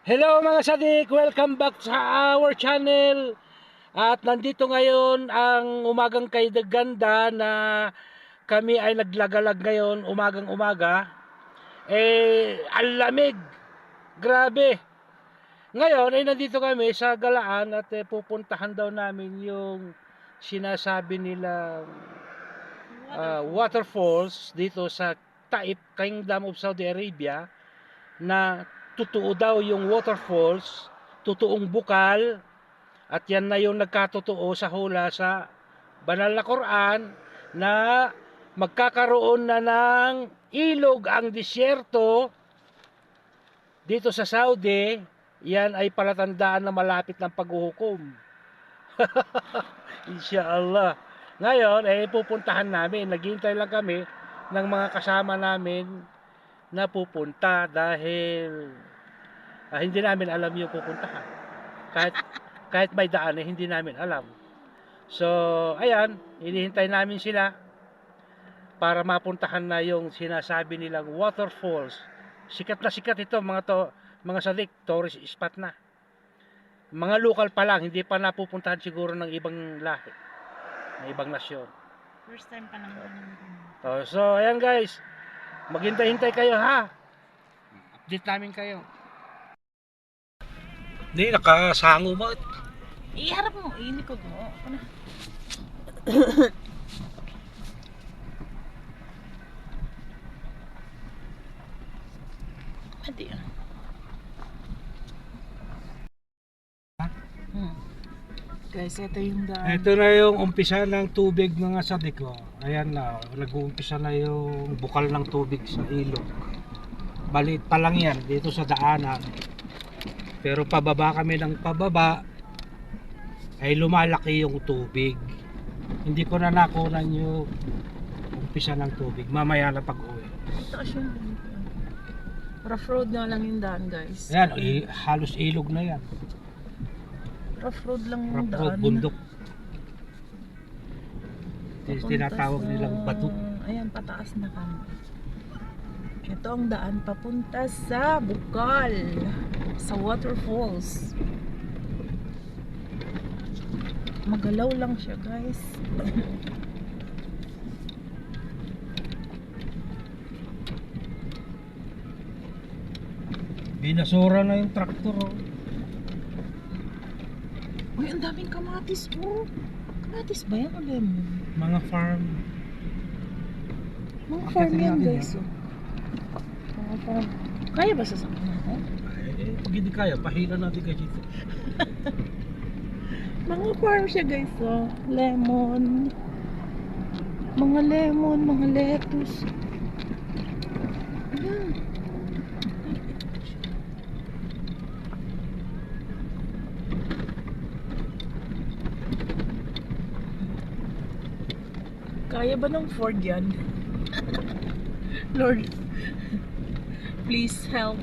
Hello mga sadik, welcome back sa our channel. At nandito ngayon ang umagang kay Ganda na kami ay naglagalag ngayon umagang umaga. Ang lamig, grabe. Ngayon ay nandito kami sa Galaan at pupuntahan daw namin yung sinasabi nilang waterfalls dito sa Taif, Kingdom of Saudi Arabia, na totoo daw yung waterfalls, totoong bukal, at yan na yung nagkatotoo sa hula sa banal na Quran na magkakaroon na ng ilog ang disyerto dito sa Saudi. Yan ay palatandaan na malapit ng paghuhukom. Inshallah. Ngayon pupuntahan namin, naghihintay lang kami ng mga kasama namin na pupunta dahil hindi namin alam yung pupuntahan. Kahit may daan hindi namin alam. So, ayan, hinihintay namin sila para mapuntahan na yung sinasabi nilang waterfalls. Sikat na sikat ito mga sadik, tourist spot na. Mga local pa lang, hindi pa napupuntahan siguro ng ibang lahi, ng ibang nasyon. First time pa naman. So, ayan guys, maghintay-hintay kayo ha. Update namin kayo. Hindi, nakasango mo. Iharap mo, inikod mo. Ako na. Hindi ah. Guys, ito yung daan. Ito na yung umpisa ng tubig mga sadik ko. Ayan na, nag-uumpisa na yung bukal ng tubig sa ilog. Balit pa lang yan dito sa daanan. Pero pababa kami ng pababa ay lumalaki yung tubig. Hindi ko na nakunan yung umpisa ng tubig. Mamaya na pag-uwi. Taas yung rough road nga lang yung daan, guys. Ayan, halos ilog na yan. Rough road lang yung Rough daan. road, bundok. Papunta Tinatawag sa- nilang bato. Ayan, pataas na kami. Ito ang daan papunta sa Bukal, sa waterfalls. Magalaw lang siya, guys. Binasura na yung traktor. Oh. Uy, ang daming kamatis po. Kamatis ba yan o lemon? Mga farm. Mga Akyatin farm yan, natin guys. yan. Mga farm. Kaya ba sasakyan natin? Pag hindi kaya, pahila natin kayo dito. Mga farm siya, guys. Oh. Lemon. Mga lemon, mga lettuce. Ayan. Kaya ba ng Ford yan? Lord, please help.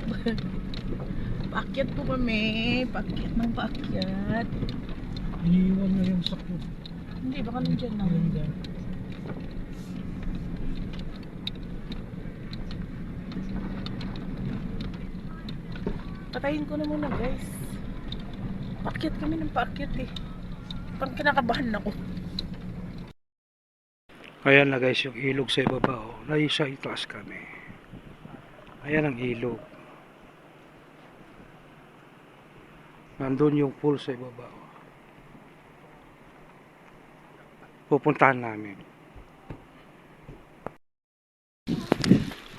Paakyat po kami. Paakyat ng paakyat. Iniiwan na yung sakyo. Hindi, baka nandiyan lang. Ayun dyan. Patayin ko na muna, guys. Paakyat kami ng paakyat eh. Parang kinakabahan ako. Ayan na guys yung ilog sa ibaba. Oh. Naisa itaas kami. Ayan ang ilog. Nandun yung pool sa ibaba. Oh. Pupuntahan namin.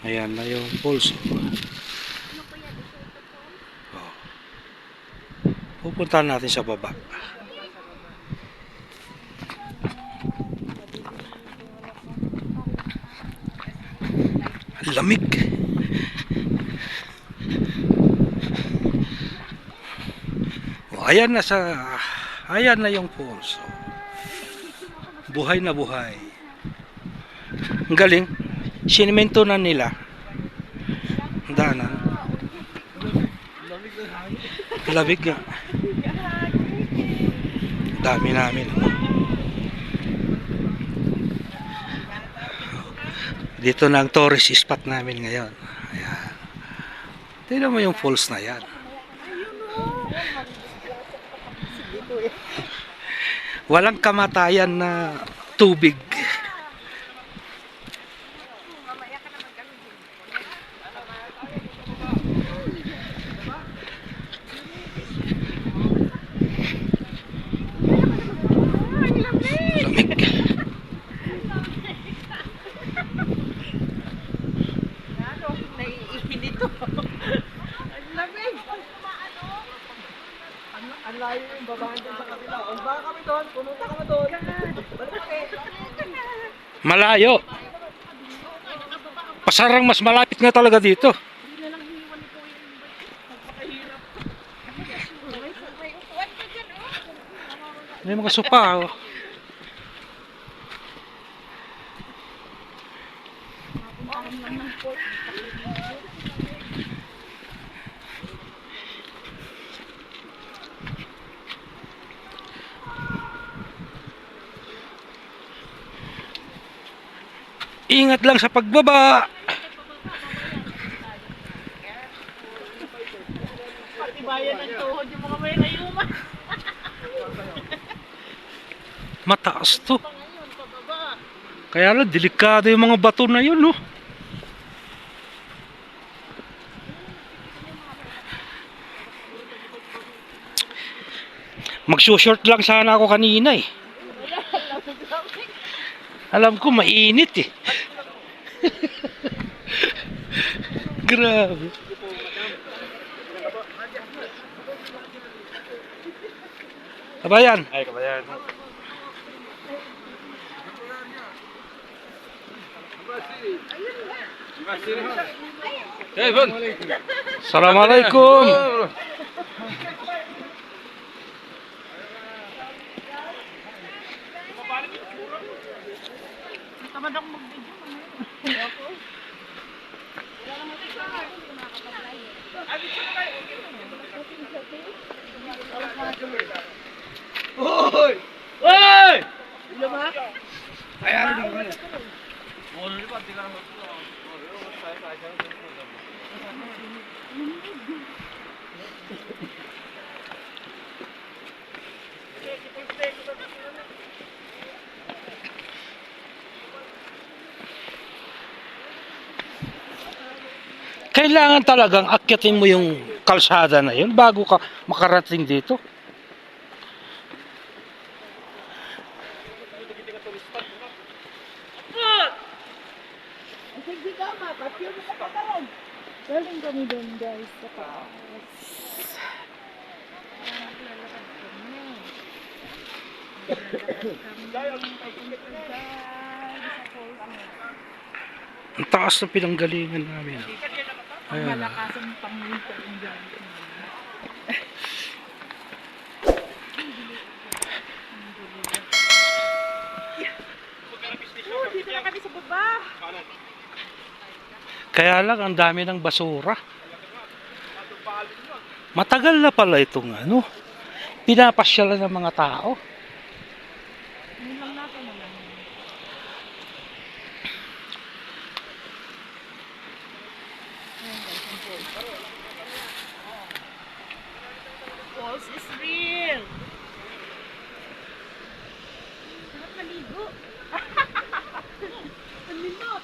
Ayan na yung pool sa ibaba. Oh. Pupuntahan natin sa baba. Lamig. Oh, ayan na yung falls. Oh. Buhay na buhay. Ang galing. Sinemento na nila. Daanan. Lamig nga. Dami namin. Dito na ang tourist spot namin ngayon. Ayan. Tingnan mo yung falls na yan. Walang kamatayan na tubig. Lamig. Naiinito. Ang lamig. Ang layo yung babahan dyan sa kabila. O baka kami doon, pumunta kami doon. Balik kami. Malayo. Pasarang mas malapit nga talaga dito. May mga sopa. Oh. Ingat lang sa pagbaba. Patibayan ng tuhod yung mga may rayuma. Mataas to. Kaya lang, delikado yung mga bato na yun, no? Magsushort lang sana ako kanina eh. Alam ko, mainit eh. Grabe. Kabayan. Ay, kabayan. Hey, Bon. Assalamualaikum. Tamad ako mag-video. Hoy! Hoy! Luma? Ayan din. Kailangan talagang akyatin mo yung kalsada na yun bago ka makarating dito. Hindi ka mapapyo mo sa katawan. Galing kami doon guys sa taas. Ang taas ng pinanggalingan namin. Ayan. Malakas ang pang-winter in dyan. Dito na kami sa baba. Kaya lang, ang dami ng basura. Matagal na pala itong ano, pinapasyalan ng mga tao. Yun lang natin naman. Falls is real. Sarap maligo. Ang lindot.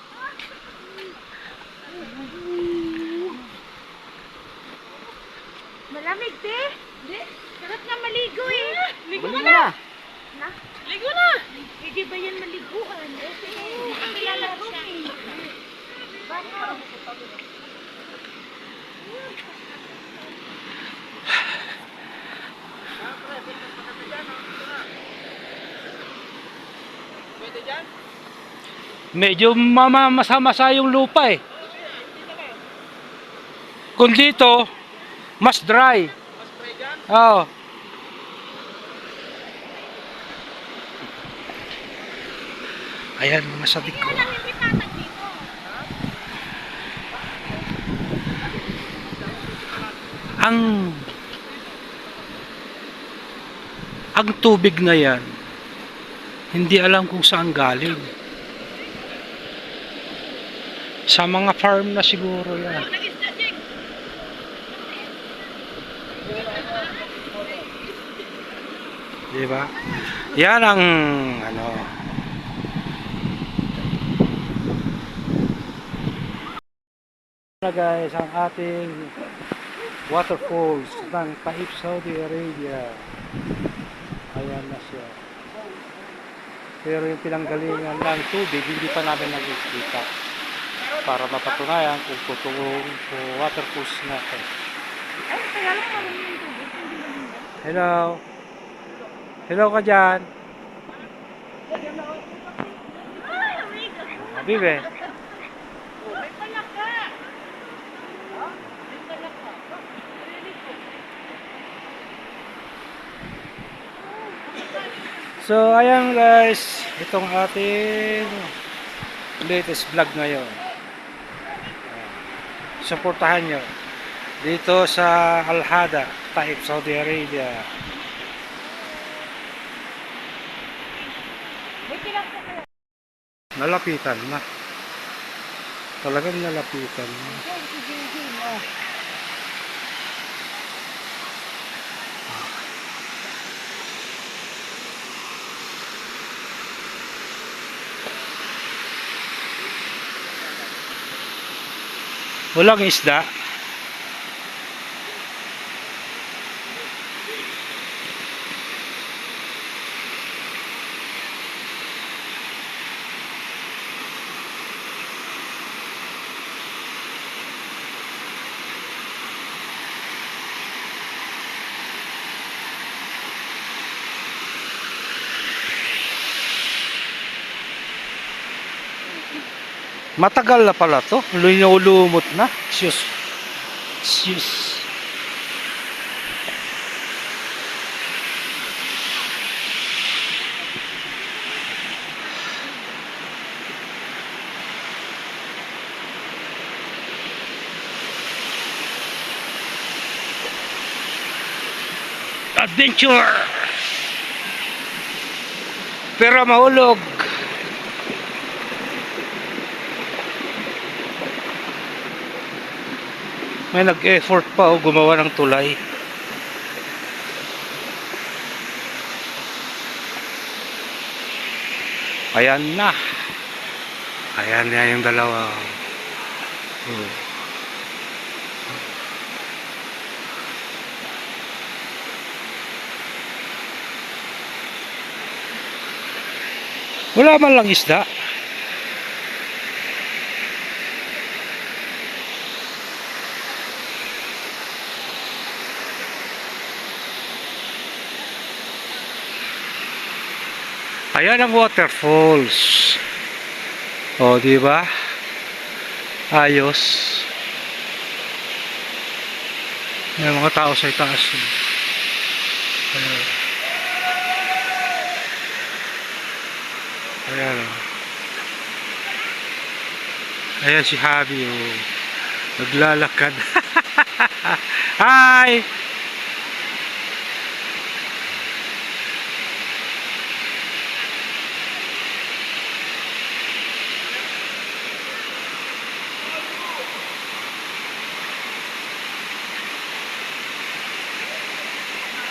Malamig, te. Hindi. Sarap nga maligo eh. Ligo ka na. Na? Ligo na. Hindi ba yan maliguan? Hindi ka nilalaro eh. Baka. Medyo mamamasa-masa yung lupa eh. Kung dito, mas dry. Oo. Ayan, mga sabik ko. Ang tubig na yan, hindi alam kung saan galing. Sa mga farm na siguro yan. Diba? Yan ang ano. Na guys, ang ating waterfalls ng Taif, Saudi Arabia. Ayan na siya. Pero yung pinanggalingan ng tubig, hindi pa namin nakikita. Para mapatunayan kung totoong waterfalls na ito. Ay, kaya lang naman yung tubig. Hello. Hello ka dyan. Ay, amiga. Bibe. May palaka. May palaka. So, ayan guys. Itong ating latest vlog ngayon. Suportahan nyo. Dito sa Al-Hada, Taif, Saudi Arabia. May kilala ka. Nalapitan na. Talagang nalapitan na. Walang isda. Matagal na pala to. Lumot na. Sus. Sus. Adventure. Pero mahulog. May nag-effort pa o gumawa ng tulay. Ayan na. Ayan na yung dalawa. Wala man lang isda. Ayan ang waterfalls. O, di ba? Ayos. May mga tao sa itaas. Ayan. Ayan o. Ayan si Javi o. Naglalakad. Hi!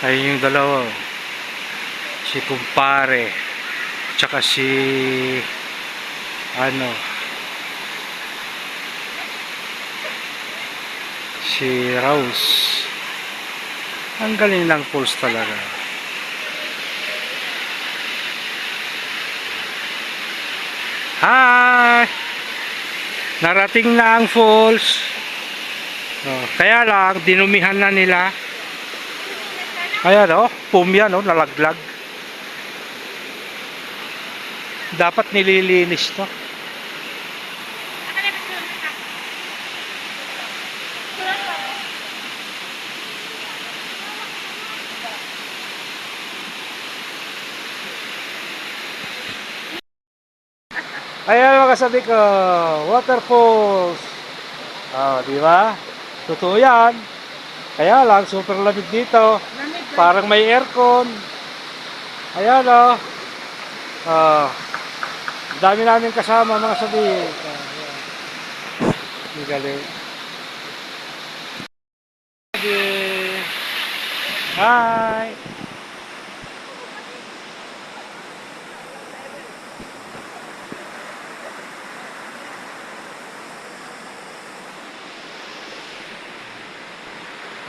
Ayun yung dalawa oh. Si kumpare tsaka si si Rose. Ang galing ng pulse talaga. Hi! Narating na ang falls. Kaya lang dinumihan na nila. Ayan o, pumyan o, nalaglag. Dapat nililinis to. Ayan mga kasabi ko, waterfalls. Di ba? Totoo yan. Kaya lang, super lamig dito. Parang may aircon. Ayan o. Dami namin kasama mga sabi. Ang galing. Hi!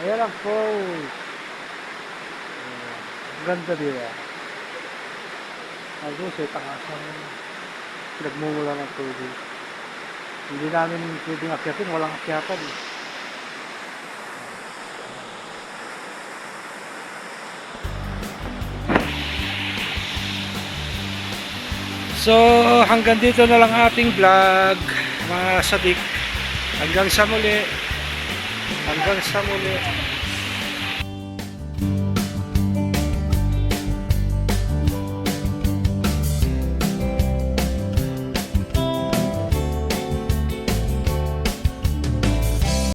Ayan ang falls. Ang ganda diba? Ang doon sa taas ng pinagmumula ng tubig. Hindi namin pwedeng akyatin, walang akyatan eh. So hanggang dito na lang ating vlog mga sadik. Hanggang sa muli. Hanggang sa muli.